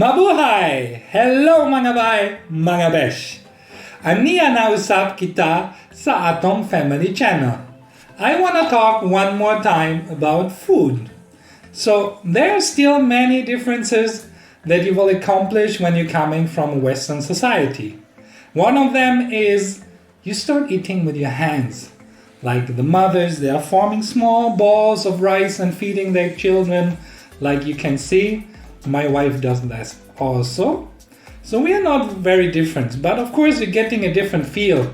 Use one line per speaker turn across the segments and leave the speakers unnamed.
Mabuhay! Hello mga bay, mga besh! Ania nausap kita sa atong family channel. I wanna talk one more time about food. So there are still many differences that you will accomplish when you're coming from a Western society. One of them is you start eating with your hands. Like the mothers, they are forming small balls of rice and feeding their children, like you can see. My wife does that also. So we are not very different, but of course you're getting a different feel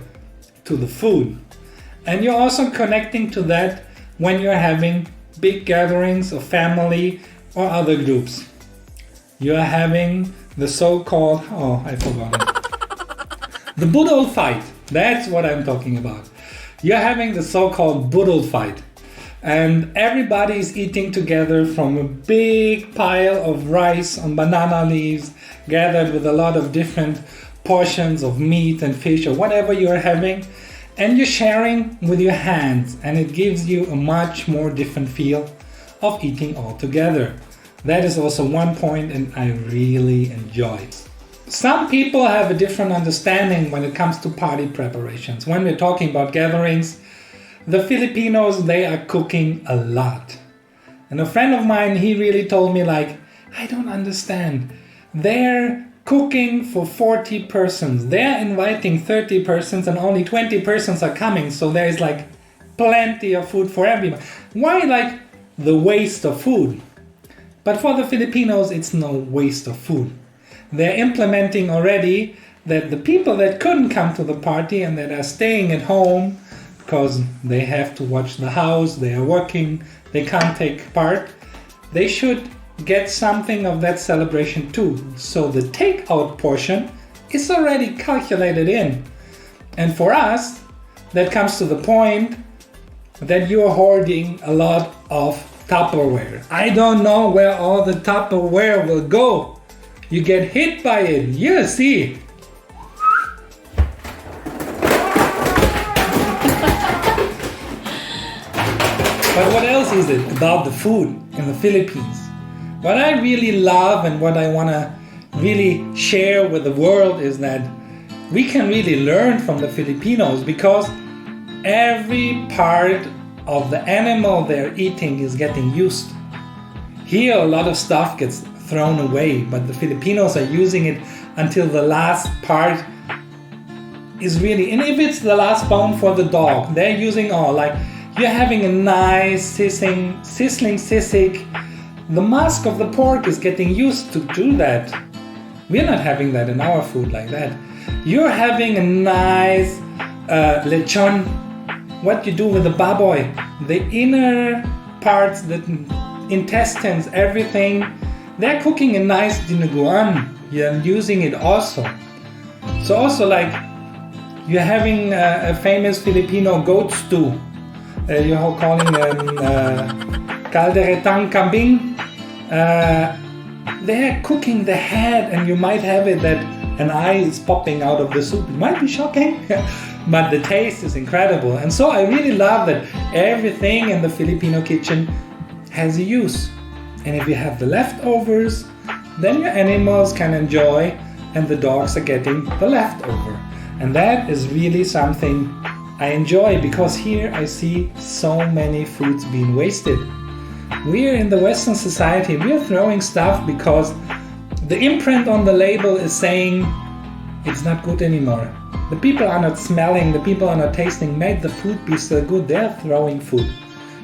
to the food. And you're also connecting to that when you're having big gatherings of family or other groups. You're having the so-called, I forgot it. The Budol fight, that's what I'm talking about. You're having the so-called Budol fight. And everybody is eating together from a big pile of rice on banana leaves, gathered with a lot of different portions of meat and fish or whatever you're having. And you're sharing with your hands, and it gives you a much more different feel of eating all together. That is also one point, and I really enjoy it. Some people have a different understanding when it comes to party preparations. When we're talking about gatherings, the Filipinos, they are cooking a lot. And a friend of mine, he really told me like, I don't understand. They're cooking for 40 persons. They're inviting 30 persons and only 20 persons are coming. So there's like plenty of food for everyone. Why like the waste of food? But for the Filipinos, it's no waste of food. They're implementing already that the people that couldn't come to the party and that are staying at home because they have to watch the house, they are working, they can't take part, they should get something of that celebration too. So the takeout portion is already calculated in. And for us, that comes to the point that you're hoarding a lot of Tupperware. I don't know where all the Tupperware will go. You get hit by it, you see. But what else is it about the food in the Philippines? What I really love and what I want to really share with the world is that we can really learn from the Filipinos because every part of the animal they're eating is getting used. Here a lot of stuff gets thrown away, but the Filipinos are using it until the last part is really, and if it's the last bone for the dog, they're using all like, you're having a nice sizzling sisig. The musk of the pork is getting used to do that. We're not having that in our food like that. You're having a nice lechon. What you do with the baboy, the inner parts, the intestines, everything, they're cooking a nice dinuguan. You're using it also. So also like you're having a famous Filipino goat stew. You're calling them calderetang kambing. They're cooking the head, and you might have it that an eye is popping out of the soup. It might be shocking, but the taste is incredible. And so I really love that everything in the Filipino kitchen has a use. And if you have the leftovers, then your animals can enjoy, and the dogs are getting the leftover. And that is really something I enjoy, because here I see so many foods being wasted. We're in the Western society, we're throwing stuff because the imprint on the label is saying it's not good anymore. The people are not smelling, the people are not tasting, make the food be so good, they're throwing food.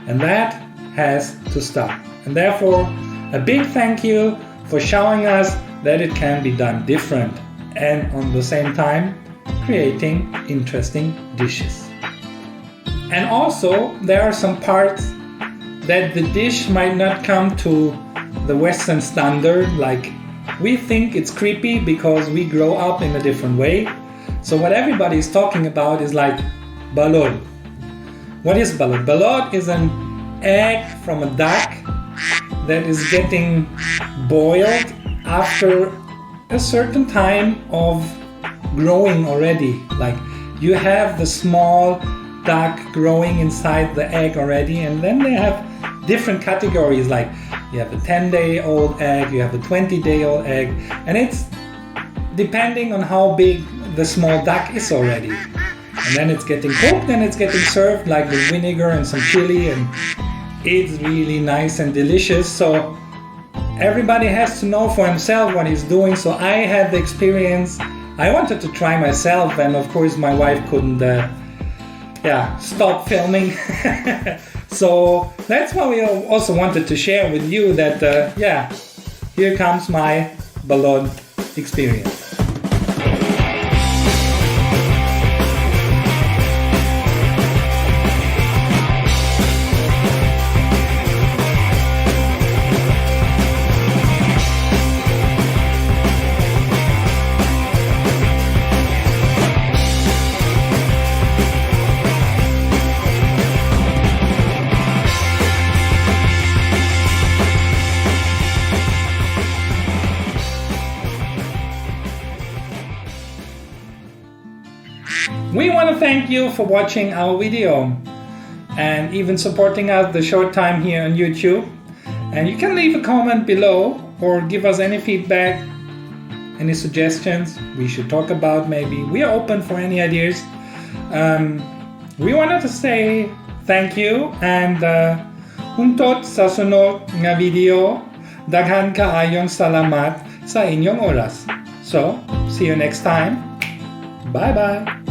And that has to stop. And therefore, a big thank you for showing us that it can be done different and on the same time creating interesting dishes. And also, there are some parts that the dish might not come to the Western standard, like we think it's creepy because we grow up in a different way. So what everybody is talking about is like balot. What is balot? Balot is an egg from a duck that is getting boiled after a certain time of growing already. Like you have the small duck growing inside the egg already, and then they have different categories, like you have a 10-day-old egg, you have a 20-day-old egg, and it's depending on how big the small duck is already. And then it's getting cooked and it's getting served like with vinegar and some chili, and it's really nice and delicious. So everybody has to know for himself what he's doing. So I had the experience. I wanted to try myself, and of course my wife couldn't stop filming. So that's why we also wanted to share with you that here comes my Balot experience. We want to thank you for watching our video and even supporting us the short time here on YouTube. And you can leave a comment below or give us any feedback, any suggestions we should talk about maybe. We are open for any ideas. We wanted to say thank you, and hangtod sa sunod nga video, daghan kaayong salamat sa inyong oras. So, see you next time. Bye-bye!